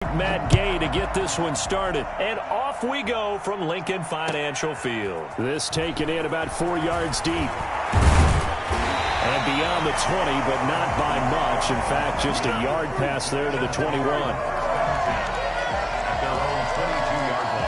Matt Gay to get this one started. And off we go from Lincoln Financial Field. This taken in about 4 yards deep. And beyond the 20, but not by much. In fact, just a yard pass there to the 21. At their own 22-yard line.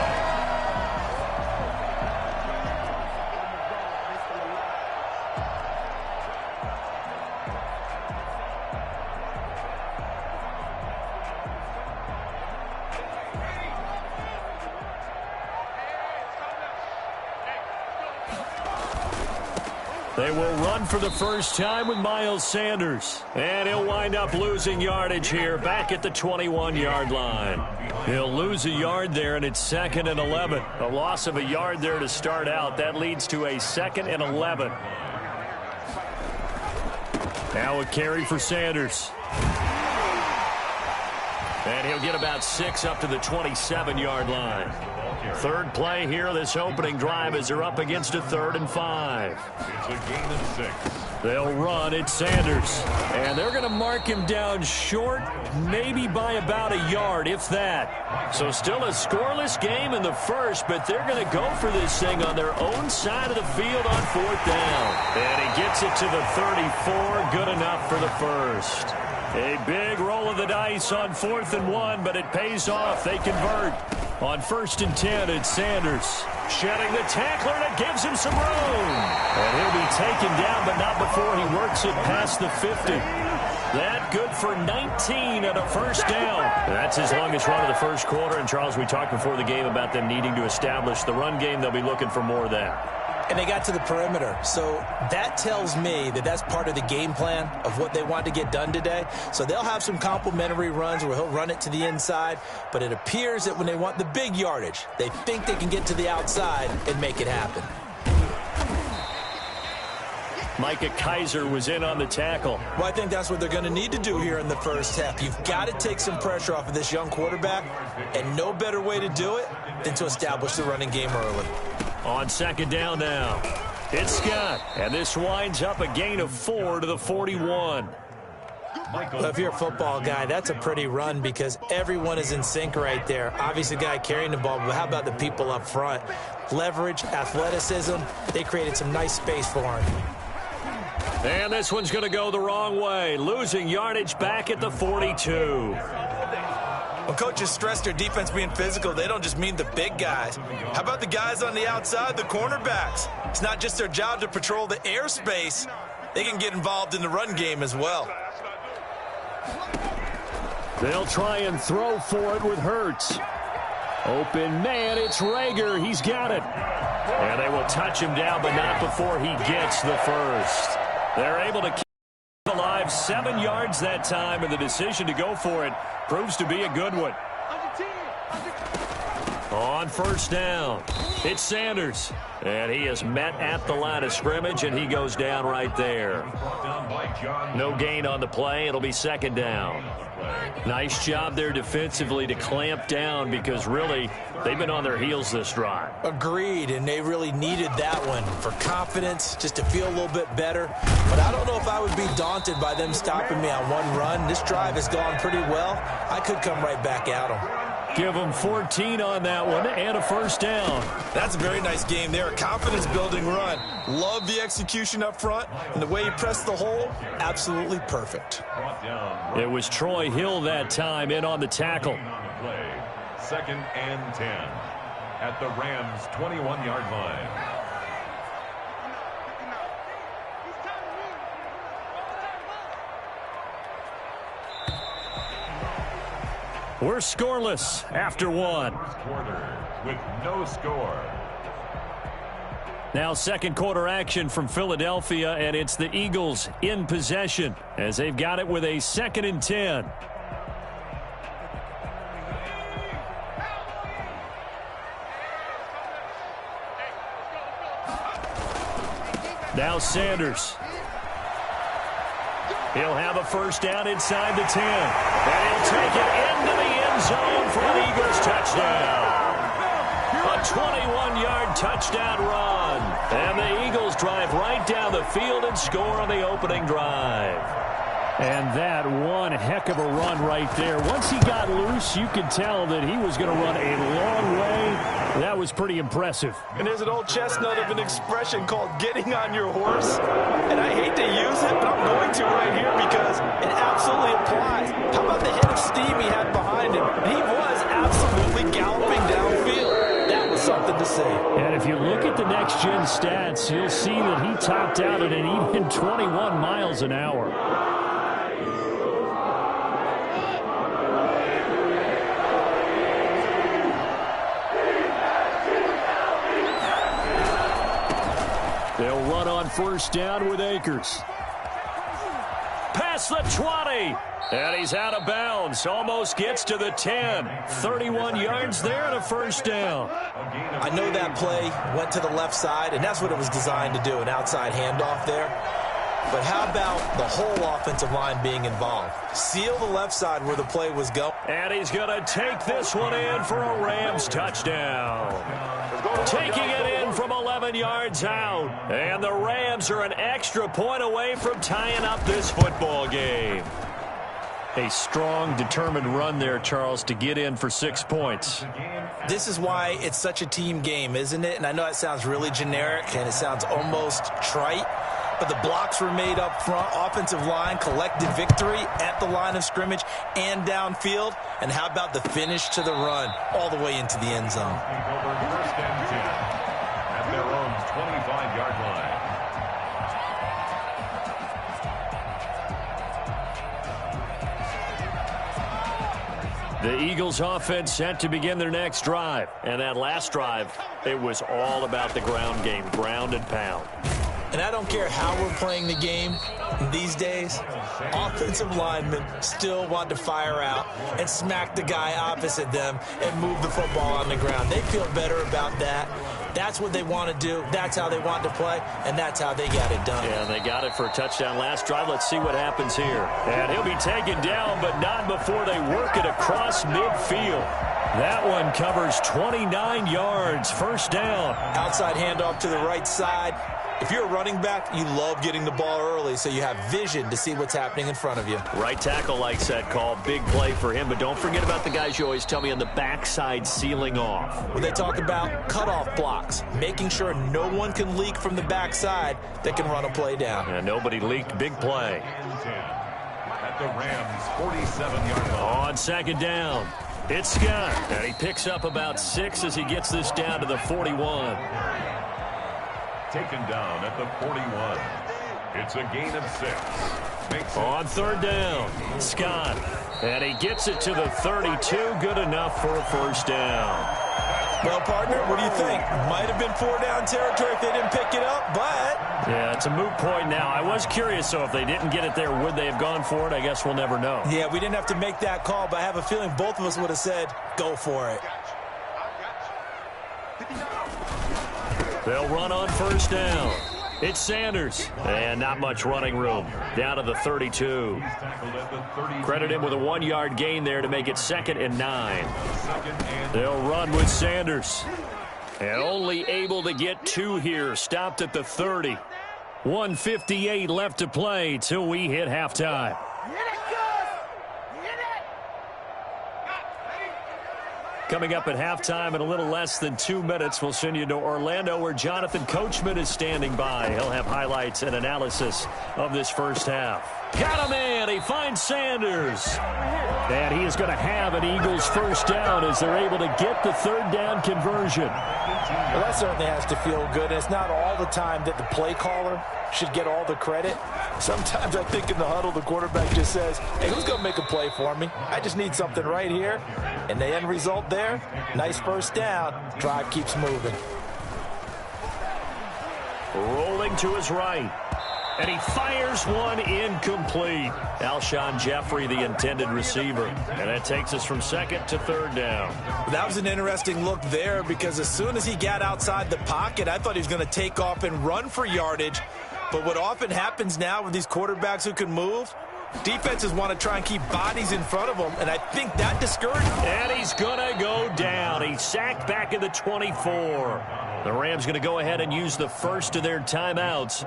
They will run for the first time with Miles Sanders. And he'll wind up losing yardage here back at the 21-yard line. He'll lose a yard there, and it's 2nd and 11. A loss of a yard there to start out. That leads to a 2nd and 11. Now a carry for Sanders. And he'll get about 6 up to the 27-yard line. Third play here, this opening drive, as they're up against a 3rd and 5. It's a gain of 6. They'll run it, Sanders. And they're going to mark him down short, maybe by about a yard, if that. So still a scoreless game in the first, but they're going to go for this thing on their own side of the field on 4th down. And he gets it to the 34, good enough for the first. A big roll of the dice on 4th and 1, but it pays off. They convert. On 1st and 10, it's Sanders. Shedding the tackler, and it gives him some room. And he'll be taken down, but not before he works it past the 50. That good for 19 and a first down. That's his longest run of the first quarter. And, Charles, we talked before the game about them needing to establish the run game. They'll be looking for more of that. And they got to the perimeter. So that tells me that that's part of the game plan of what they want to get done today. So they'll have some complementary runs where he'll run it to the inside. But it appears that when they want the big yardage, they think they can get to the outside and make it happen. Micah Kaiser was in on the tackle. Well, I think that's what they're going to need to do here in the first half. You've got to take some pressure off of this young quarterback, and no better way to do it than to establish the running game early. On 2nd down now, it's Scott, and this winds up a gain of 4 to the 41. Well, if you're a football guy, that's a pretty run because everyone is in sync right there. Obviously, the guy carrying the ball, but how about the people up front? Leverage, athleticism, they created some nice space for him. And this one's going to go the wrong way, losing yardage back at the 42. When coaches stress their defense being physical, they don't just mean the big guys. How about the guys on the outside, the cornerbacks? It's not just their job to patrol the airspace. They can get involved in the run game as well. They'll try and throw for it with Hurts. Open man, it's Rager. He's got it. And they will touch him down, but not before he gets the first. They're able to keep it alive 7 yards that time, and the decision to go for it proves to be a good one. On 1st down, it's Sanders. And he is met at the line of scrimmage, and he goes down right there. No gain on the play. It'll be 2nd down. Nice job there defensively to clamp down because, really, they've been on their heels this drive. Agreed, and they really needed that one for confidence, just to feel a little bit better. But I don't know if I would be daunted by them stopping me on one run. This drive has gone pretty well. I could come right back at them. Give them 14 on that one and a first down. That's a very nice game there. A confidence-building run. Love the execution up front, and the way he pressed the hole, absolutely perfect. It was Troy Hill that time in on the tackle. 2nd and 10 at the Rams' 21-yard line. We're scoreless after 1. Quarter with no score. Now 2nd quarter action from Philadelphia, and it's the Eagles in possession as they've got it with a 2nd and 10. Now Sanders. He'll have a first down inside the 10. And he'll take it into the end zone for an Eagles touchdown. A 21-yard touchdown run. And the Eagles drive right down the field and score on the opening drive. And that one heck of a run right there. Once he got loose, you could tell that he was going to run a long way. That was pretty impressive. And there's an old chestnut of an expression called getting on your horse. And I hate to use it, but I'm going to right here because it absolutely applies. How about the head of steam he had behind him? He was absolutely galloping downfield. That was something to see. And if you look at the next-gen stats, you'll see that he topped out at an even 21 miles an hour. They'll run on first down with Akers. Past the 20. And he's out of bounds. Almost gets to the 10. 31 yards there and a first down. I know that play went to the left side, and that's what it was designed to do, an outside handoff there. But how about the whole offensive line being involved? Seal the left side where the play was going. And he's going to take this one in for a Rams touchdown. Taking it in from 11 yards out. And the Rams are an extra point away from tying up this football game. A strong, determined run there, Charles, to get in for 6 points. This is why it's such a team game, isn't it? And I know it sounds really generic and it sounds almost trite, but the blocks were made up front. Offensive line collected victory at the line of scrimmage and downfield. And how about the finish to the run all the way into the end zone? First and 10 at their own 25-yard line. The Eagles offense set to begin their next drive. And that last drive, it was all about the ground game, ground and pound. And I don't care how we're playing the game these days, offensive linemen still want to fire out and smack the guy opposite them and move the football on the ground. They feel better about that. That's what they want to do. That's how they want to play, and that's how they got it done. Yeah, and they got it for a touchdown last drive. Let's see what happens here. And he'll be taken down, but not before they work it across midfield. That one covers 29 yards, first down. Outside handoff to the right side. If you're a running back, you love getting the ball early so you have vision to see what's happening in front of you. Right tackle likes that call. Big play for him, but don't forget about the guys you always tell me on the backside sealing off. When they talk about cutoff blocks, making sure no one can leak from the backside that can run a play down. And nobody leaked. Big play. At the Rams' 47-yard line. On second down, it's Scott. And he picks up about 6 as he gets this down to the 41. Taken down at the 41. It's a gain of 6. On third down, Scott. And he gets it to the 32. Good enough for a first down. Well, partner, what do you think? Might have been 4-down territory if they didn't pick it up, but... Yeah, it's a moot point now. I was curious, so if they didn't get it there, would they have gone for it? I guess we'll never know. Yeah, we didn't have to make that call, but I have a feeling both of us would have said, go for it. They'll run on first down. It's Sanders. And not much running room. Down to the 32. Credit him with a 1-yard gain there to make it 2nd and 9. They'll run with Sanders. And only able to get 2 here. Stopped at the 30. 1:58 left to play till we hit halftime. Coming up at halftime in a little less than 2 minutes, we'll send you to Orlando where Jonathan Coachman is standing by. He'll have highlights and analysis of this first half. Got him in. He finds Sanders. And he is going to have an Eagles first down as they're able to get the third down conversion. Well, that certainly has to feel good. And it's not all the time that the play caller should get all the credit. Sometimes I think in the huddle, the quarterback just says, hey, who's going to make a play for me? I just need something right here. And the end result there, nice first down. Drive keeps moving. Rolling to his right. And he fires one incomplete. Alshon Jeffrey, the intended receiver. And that takes us from 2nd to 3rd down. That was an interesting look there because as soon as he got outside the pocket, I thought he was going to take off and run for yardage. But what often happens now with these quarterbacks who can move, Defenses want to try and keep bodies in front of them, and I think that discourages them. And he's going to go down. He's sacked back at the 24. The Rams going to go ahead and use the first of their timeouts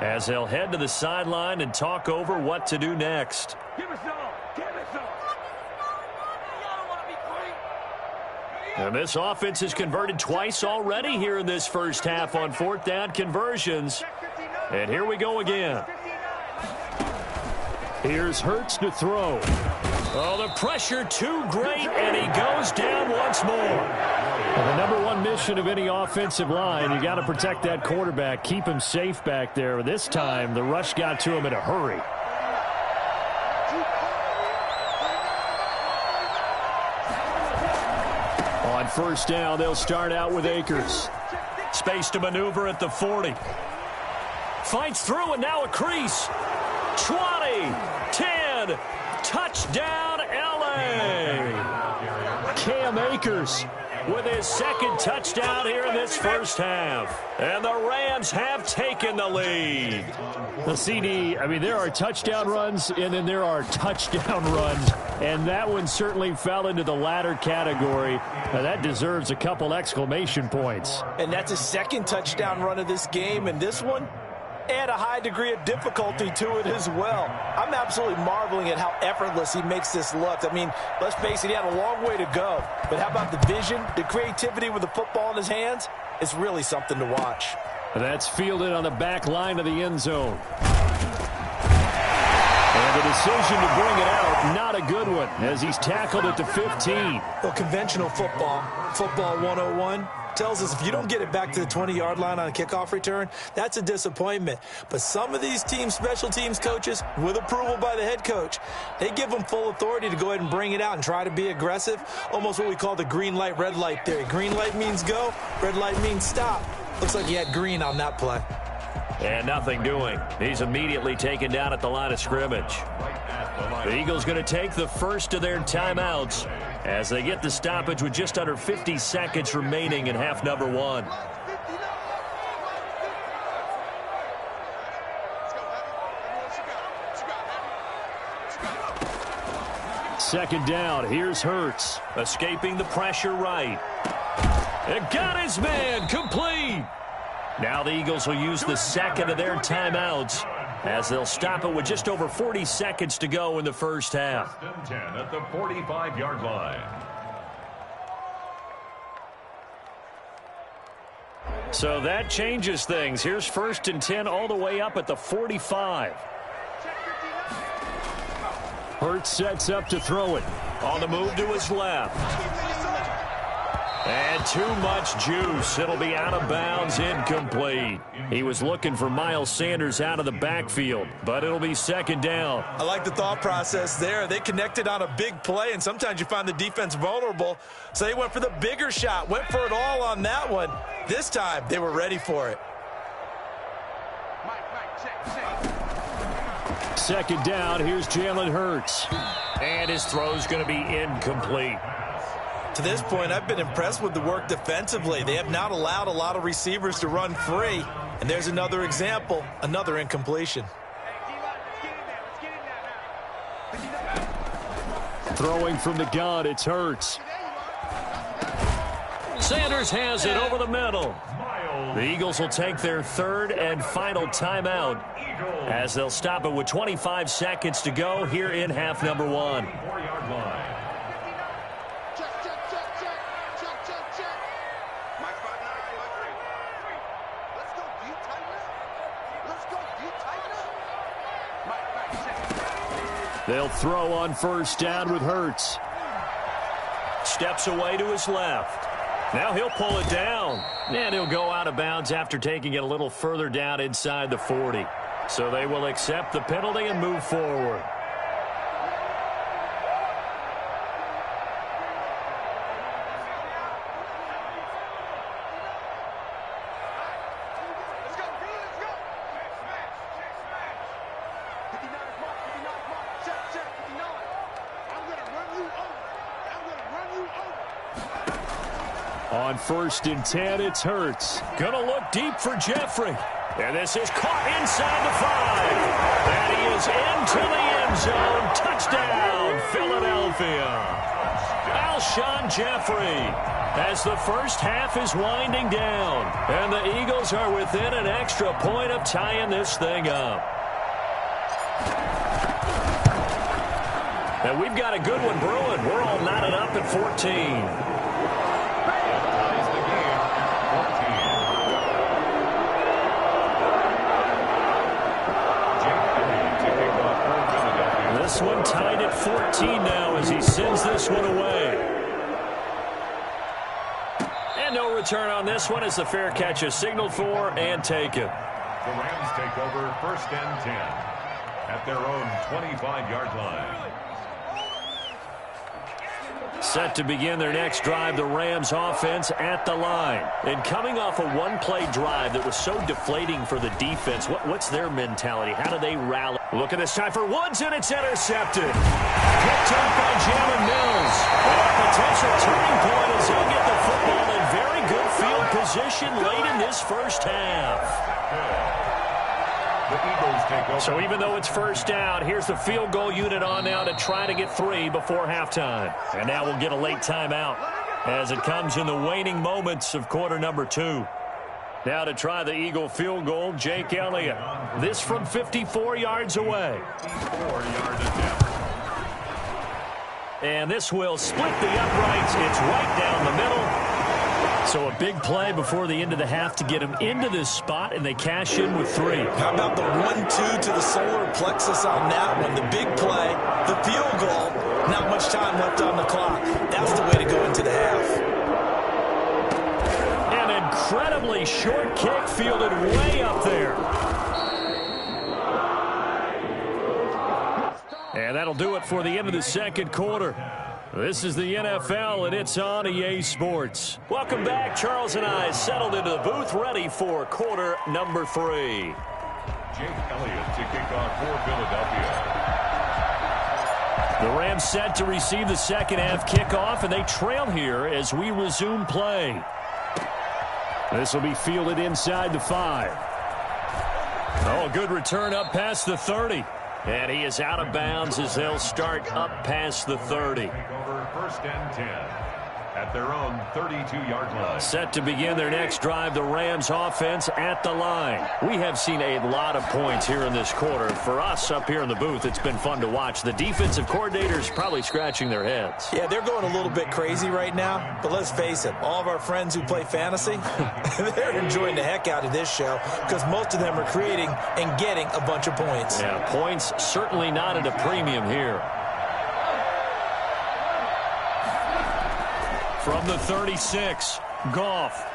as they'll head to the sideline and talk over what to do next. And this offense has converted twice already here in this first half on fourth down conversions. And here we go again. Here's Hurts to throw. Oh, the pressure too great, and he goes down once more. Well, the number one mission of any offensive line, you got to protect that quarterback, keep him safe back there. This time, the rush got to him in a hurry. On first down, they'll start out with Akers. Space to maneuver at the 40. Fights through, and now a crease. 20, 10, touchdown, L.A. Cam Akers with his second touchdown here in this first half. And the Rams have taken the lead. The CD, I mean, there are touchdown runs, and then there are touchdown runs. And that one certainly fell into the latter category. Now, that deserves a couple exclamation points. And that's his second touchdown run of this game. And this one, add a high degree of difficulty to it as well. I'm absolutely marveling at how effortless he makes this look. I mean, let's face it, he had a long way to go. But how about the vision, the creativity with the football in his hands? It's really something to watch. That's fielded on the back line of the end zone. And the decision to bring it out, not a good one, as he's tackled at the 15. Well, conventional football 101, tells us if you don't get it back to the 20-yard line on a kickoff return, that's a disappointment. But some of these special teams coaches, with approval by the head coach, they give them full authority to go ahead and bring it out and try to be aggressive, almost what we call the green light, red light theory. Green light means go, red light means stop. Looks like he had green on that play. And nothing doing. He's immediately taken down at the line of scrimmage. The Eagles going to take the first of their timeouts as they get the stoppage with just under 50 seconds remaining in half number one. Second down, here's Hurts. Escaping the pressure right. And got his man, complete. Now the Eagles will use the second of their timeouts as they'll stop it with just over 40 seconds to go in the first half. 10 at the 45-yard line. So that changes things. Here's 1st and 10 all the way up at the 45. Hurts sets up to throw it. On the move to his left. And too much juice. It'll be out of bounds, incomplete. He was looking for Miles Sanders out of the backfield, but it'll be second down. I like the thought process there. They connected on a big play, and sometimes you find the defense vulnerable, so they went for the bigger shot, went for it all on that one. This time, they were ready for it. Second down, here's Jalen Hurts. And his throw's going to be incomplete. To this point, I've been impressed with the work defensively. They have not allowed a lot of receivers to run free. And there's another example, another incompletion. Throwing from the gun, it's Hurts. Sanders has it over the middle. The Eagles will take their third and final timeout as they'll stop it with 25 seconds to go here in half number one. They'll throw on first down with Hurts. Steps away to his left. Now he'll pull it down. And he'll go out of bounds after taking it a little further down inside the 40. So they will accept the penalty and move forward. On 1st and 10, it's Hurts. Gonna look deep for Jeffrey. And this is caught inside the 5. And he is into the end zone. Touchdown, Philadelphia. Alshon Jeffrey, as the first half is winding down. And the Eagles are within an extra point of tying this thing up. And we've got a good one brewing. We're all knotted up at 14. This one tied at 14 now as he sends this one away. And no return on this one as the fair catch is signaled for and taken. The Rams take over 1st and 10 at their own 25-yard line. Set to begin their next drive, the Rams offense at the line. And coming off a one-play drive that was so deflating for the defense, what's their mentality? How do they rally? Look at this time for Woods, and it's intercepted. Picked up by Jalen Mills. And a potential turning point as he'll get the football in very good field position late in this first half. The Eagles take over. So even though it's first down, here's the field goal unit on now to try to get 3 before halftime. And now we'll get a late timeout as it comes in the waning moments of quarter number 2. Now to try the Eagle field goal, Jake Elliott. This from 54 yards away. 4-yard attempt. And this will split the uprights. It's right down the middle. So a big play before the end of the half to get him into this spot, and they cash in with 3. How about the 1-2 to the solar plexus on that one? The big play, the field goal, not much time left on the clock. That's the way to go into the half. An incredibly short kick fielded way up there. And that'll do it for the end of the second quarter. This is the NFL, and it's on EA Sports. Welcome back. Charles and I settled into the booth, ready for quarter number 3. Jake Elliott to kick off for Philadelphia. The Rams set to receive the second half kickoff, and they trail here as we resume play. This will be fielded inside the 5. Oh, good return up past the 30. And he is out of bounds as they'll start up past the 30. Take over 1st and 10 at their own 32-yard line. Set to begin their next drive, the Rams offense at the line. We have seen a lot of points here in this quarter. For us up here in the booth, it's been fun to watch. The defensive coordinators probably scratching their heads. Yeah, they're going a little bit crazy right now, but let's face it, all of our friends who play fantasy, they're enjoying the heck out of this show because most of them are creating and getting a bunch of points. Yeah, points certainly not at a premium here. From the 36, Goff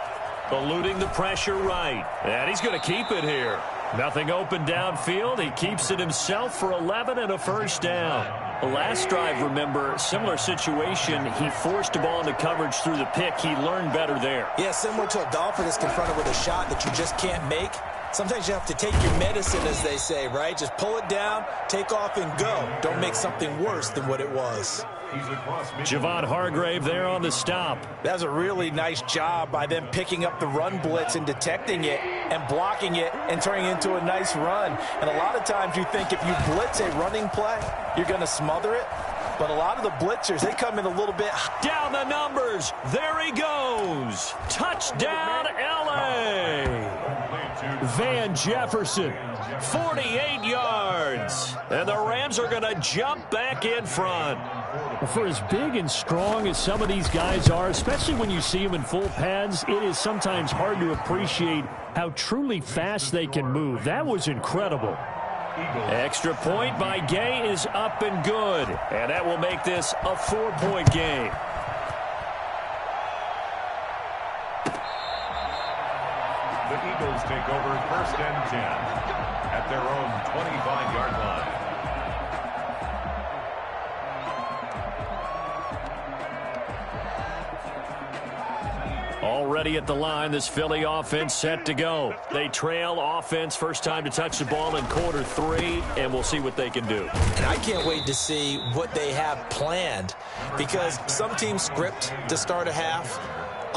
eluding the pressure right. And he's going to keep it here. Nothing open downfield. He keeps it himself for 11 and a first down. The last drive, remember, similar situation. He forced the ball into coverage through the pick. He learned better there. Yeah, similar to a golfer that's confronted with a shot that you just can't make. Sometimes you have to take your medicine, as they say, right? Just pull it down, take off, and go. Don't make something worse than what it was. Javon Hargrave there on the stop. That was a really nice job by them picking up the run blitz and detecting it and blocking it and turning it into a nice run. And a lot of times you think if you blitz a running play, you're going to smother it. But a lot of the blitzers, they come in a little bit. Down the numbers. There he goes. Touchdown, L.A. Van Jefferson, 48 yards. And the Rams are going to jump back in front. For as big and strong as some of these guys are, especially when you see them in full pads, it is sometimes hard to appreciate how truly fast they can move. That was incredible. Extra point by Gay is up and good. And that will make this a 4-point game. The Eagles take over 1st and 10 at their own 25-yard line. Already at the line, this Philly offense set to go. They trail offense, first time to touch the ball in quarter 3, and we'll see what they can do. And I can't wait to see what they have planned because some teams script to start a half.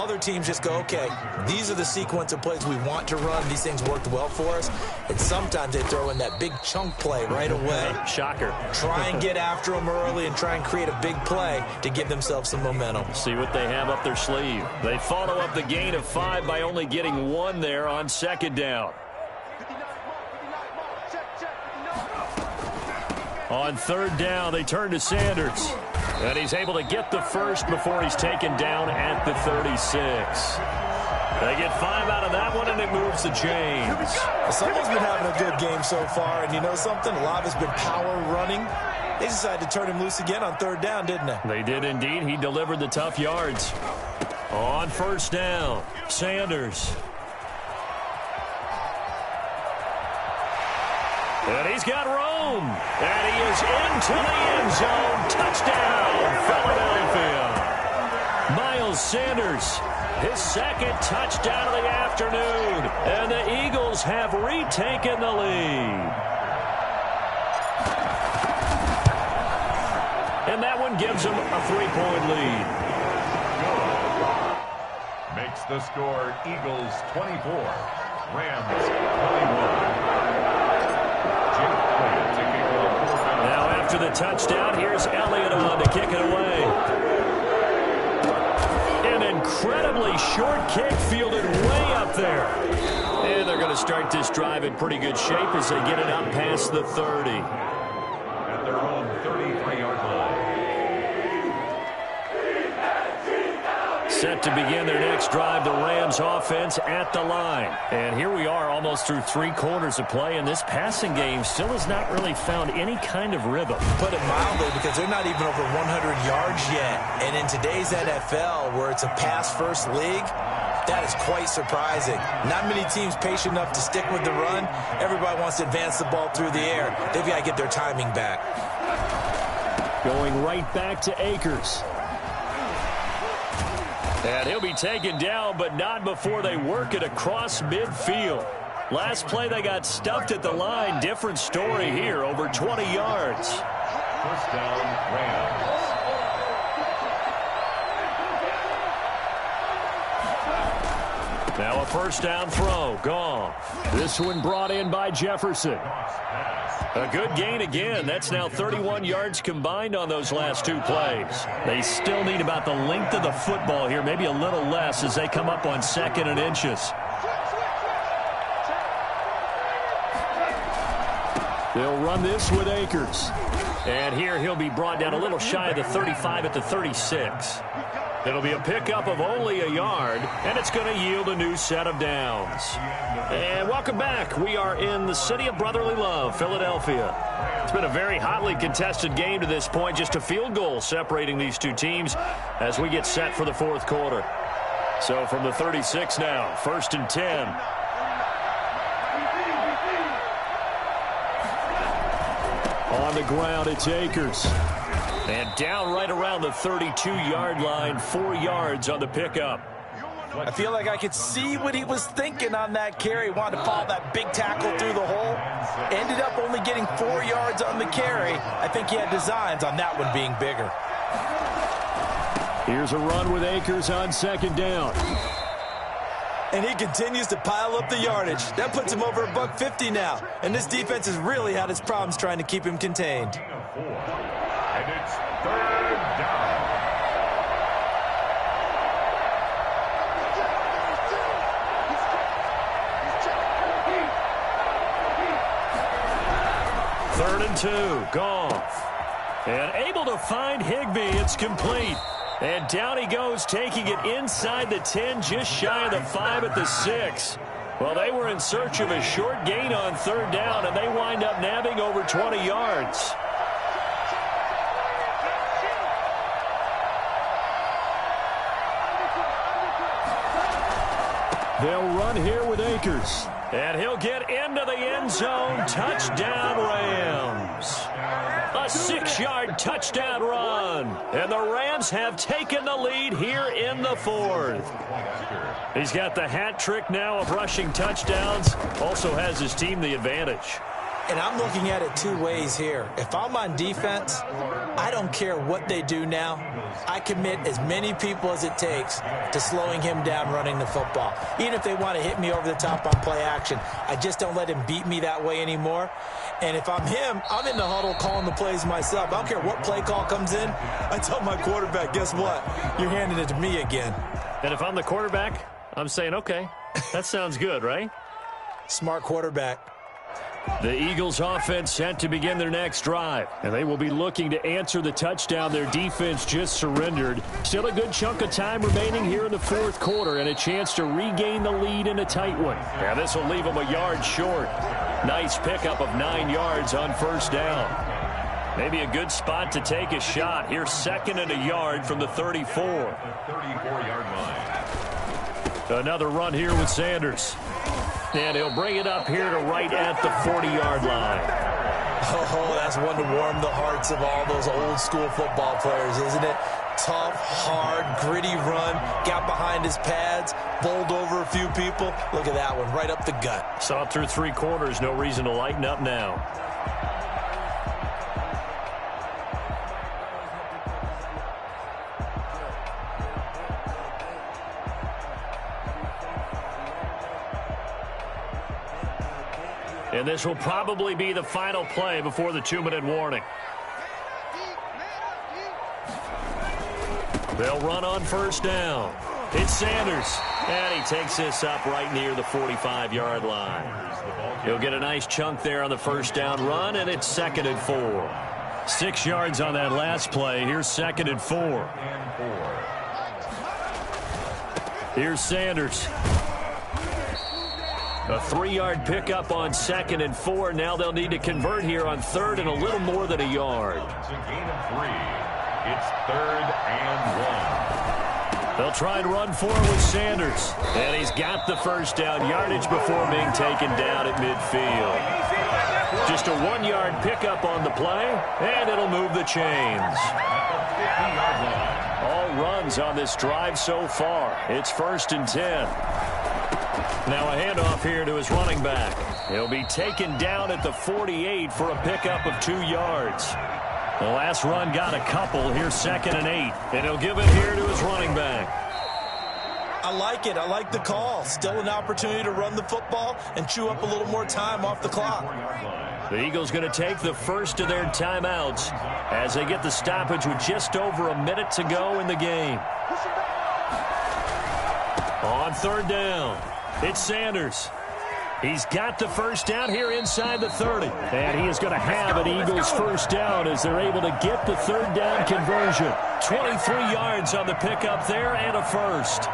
Other teams just go, okay, these are the sequence of plays we want to run. These things worked well for us. And sometimes they throw in that big chunk play right away. Shocker. Try and get after them early and try and create a big play to give themselves some momentum. See what they have up their sleeve. They follow up the gain of 5 by only getting 1 there on second down. On third down, they turn to Sanders. And he's able to get the first before he's taken down at the 36. They get 5 out of that one, and it moves the chains. Someone's been having a good game so far, and you know something? A lot has been power running. They decided to turn him loose again on third down, didn't they? They did indeed. He delivered the tough yards. On first down, Sanders. And he's got room. And he is into the end zone. Touchdown, Philadelphia. Miles Sanders, his second touchdown of the afternoon. And the Eagles have retaken the lead. And that one gives them a 3-point lead. Makes the score Eagles 24, Rams 21. Now after the touchdown, here's Elliott on to kick it away. An incredibly short kick fielded way up there. And they're going to start this drive in pretty good shape as they get it up past the 30. At their own 33-yard line. Set to begin their next drive, the Rams offense at the line. And here we are almost through 3 quarters of play, and this passing game still has not really found any kind of rhythm. Put it mildly, because they're not even over 100 yards yet. And in today's NFL, where it's a pass-first league, that is quite surprising. Not many teams patient enough to stick with the run. Everybody wants to advance the ball through the air. They've got to get their timing back. Going right back to Akers. And he'll be taken down, but not before they work it across midfield. Last play, they got stuffed at the line. Different story here, over 20 yards. First down, Rams. Now a first down throw, gone. This one brought in by Jefferson. A good gain again. That's now 31 yards combined on those last 2 plays. They still need about the length of the football here, maybe a little less as they come up on 2nd and inches. They'll run this with Akers. And here he'll be brought down a little shy of the 35 at the 36. It'll be a pickup of only a yard, and it's going to yield a new set of downs. And welcome back. We are in the city of brotherly love, Philadelphia. It's been a very hotly contested game to this point, just a field goal separating these two teams as we get set for the 4th quarter. So from the 36 now, 1st and 10. On the ground, it's Akers. And down right around the 32-yard line, 4 yards on the pickup. I feel like I could see what he was thinking on that carry. Wanted to follow that big tackle through the hole. Ended up only getting 4 yards on the carry. I think he had designs on that one being bigger. Here's a run with Akers on 2nd down. And he continues to pile up the yardage. That puts him over $150 now. And this defense has really had its problems trying to keep him contained. And it's 3rd down. Third and 2, Goff. And able to find Higbee, it's complete. And down he goes, taking it inside the 10, just shy of the 5 at the 6. Well, they were in search of a short gain on 3rd down, and they wind up nabbing over 20 yards. They'll run here with Akers. And he'll get into the end zone. Touchdown, Rams. A 6-yard touchdown run. And the Rams have taken the lead here in the 4th. He's got the hat trick now of rushing touchdowns. Also has his team the advantage. And I'm looking at it two ways here. If I'm on defense, I don't care what they do now. I commit as many people as it takes to slowing him down running the football. Even if they want to hit me over the top on play action, I just don't let him beat me that way anymore. And if I'm him, I'm in the huddle calling the plays myself. I don't care what play call comes in. I tell my quarterback, guess what? You're handing it to me again. And if I'm the quarterback, I'm saying, okay, that sounds good, right? Smart quarterback. The Eagles offense set to begin their next drive, and they will be looking to answer the touchdown their defense just surrendered. Still a good chunk of time remaining here in the fourth quarter and a chance to regain the lead in a tight one. Now this will leave them a yard short. Nice pickup of 9 yards on first down. Maybe a good spot to take a shot. Here's 2nd and a yard from the 34. 34-yard line. Another run here with Sanders. And he'll bring it up here to right at the 40-yard line. Oh, that's one to warm the hearts of all those old-school football players, isn't it? Tough, hard, gritty run, got behind his pads, bowled over a few people. Look at that one, right up the gut. Saw it through 3 quarters, no reason to lighten up now. And this will probably be the final play before the 2-minute warning. They'll run on first down. It's Sanders. And he takes this up right near the 45-yard line. He'll get a nice chunk there on the first down run, and it's 2nd and 4. 6 yards on that last play. Here's 2nd and 4. Here's Sanders. A 3-yard pickup on 2nd and 4. Now they'll need to convert here on 3rd and a little more than a yard. It's a gain of 3. It's 3rd and 1. They'll try and run for it with Sanders. And he's got the first down yardage before being taken down at midfield. Just a 1-yard pickup on the play, and it'll move the chains. All runs on this drive so far. It's 1st and 10. Now a handoff here to his running back. He'll be taken down at the 48 for a pickup of 2 yards. The last run got a couple. Here's 2nd and 8. And he'll give it here to his running back. I like it. I like the call. Still an opportunity to run the football and chew up a little more time off the clock. The Eagles going to take the first of their timeouts as they get the stoppage with just over a minute to go in the game. On 3rd down. It's Sanders. He's got the first down here inside the 30. And he is going to have an Eagles first down as they're able to get the 3rd down conversion. 23 yards on the pickup there and a first.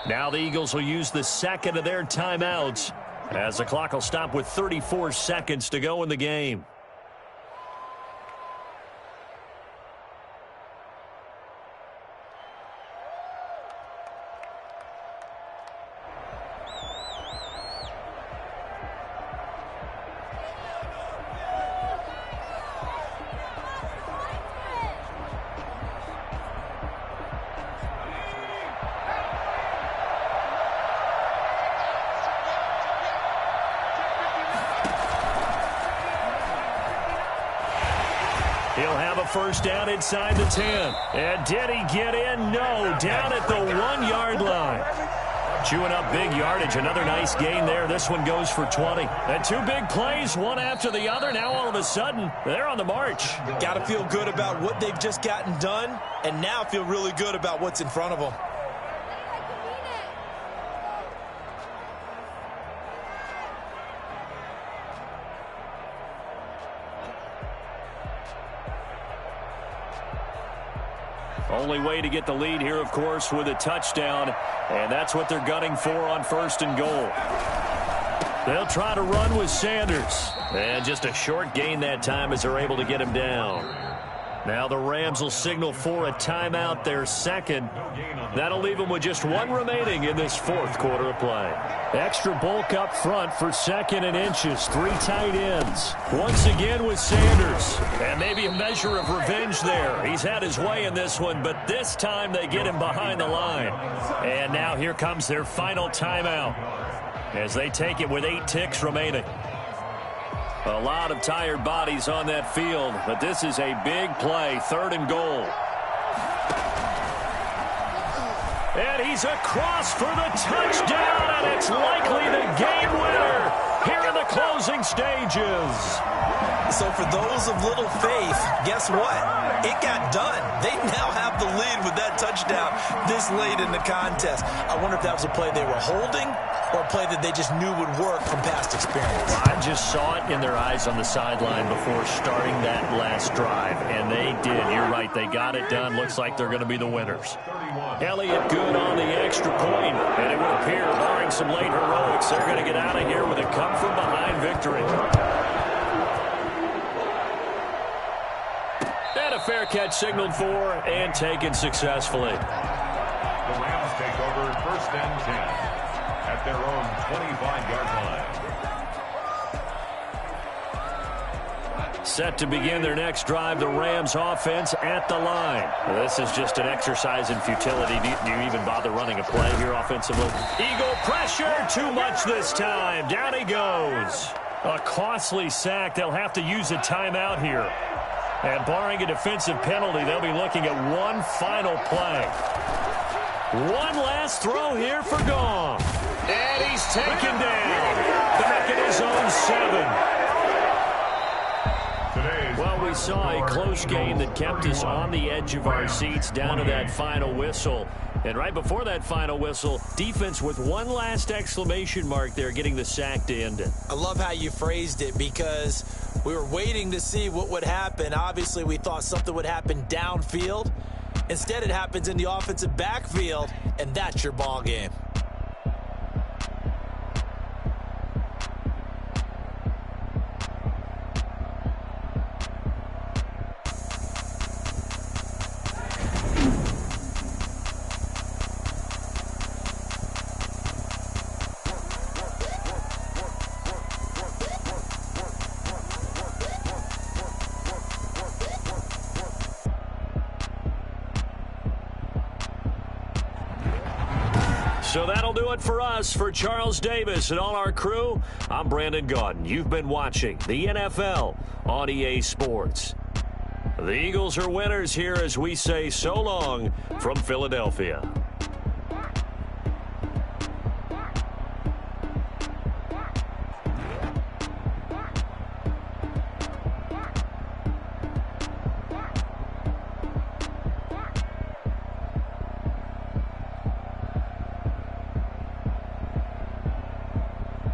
Now the Eagles will use the 2nd of their timeouts as the clock will stop with 34 seconds to go in the game. He'll have a first down inside the 10. And did he get in? No, down at the 1-yard line. Chewing up big yardage. Another nice gain there. This one goes for 20. And 2 big plays, one after the other. Now all of a sudden, they're on the march. Got to feel good about what they've just gotten done, and now feel really good about what's in front of them. Only way to get the lead here, of course, with a touchdown, and that's what they're gunning for on 1st and goal. They'll try to run with Sanders, and just a short gain that time as they're able to get him down. Now the Rams will signal for a timeout, their second. That'll leave them with just one remaining in this fourth quarter of play. Extra bulk up front for second and inches. 3 tight ends. Once again with Sanders. And maybe a measure of revenge there. He's had his way in this one, but this time they get him behind the line. And now here comes their final timeout as they take it with 8 ticks remaining. A lot of tired bodies on that field, but this is a big play, 3rd and goal. And he's across for the touchdown, and it's likely the game winner here in the closing stages. So for those of little faith, guess what? It got done. They now have the lead with that touchdown this late in the contest. I wonder if that was a play they were holding or a play that they just knew would work from past experience. I just saw it in their eyes on the sideline before starting that last drive, and they did. You're right. They got it done. Looks like they're going to be the winners. Elliott good on the extra point, and it would appear, barring some late heroics, they're going to get out of here with a come-from-behind victory. And a fair catch signaled for and taken successfully. The Rams take over 1st and 10 at their own 25-yard line. Set to begin their next drive, the Rams offense at the line. This is just an exercise in futility. Do you even bother running a play here offensively? Eagle pressure, too much this time. Down he goes. A costly sack. They'll have to use a timeout here. And barring a defensive penalty, they'll be looking at one final play. One last throw here for Gong. And he's taken down. Back at his own 7. Well, we saw a close game that kept us on the edge of our seats down to that final whistle. And right before that final whistle, defense with one last exclamation mark there, getting the sack to end it. I love how you phrased it because we were waiting to see what would happen. Obviously, we thought something would happen downfield. Instead, it happens in the offensive backfield, and that's your ball game. So that'll do it for us. For Charles Davis and all our crew, I'm Brandon Gaudin. You've been watching the NFL on EA Sports. The Eagles are winners here as we say so long from Philadelphia.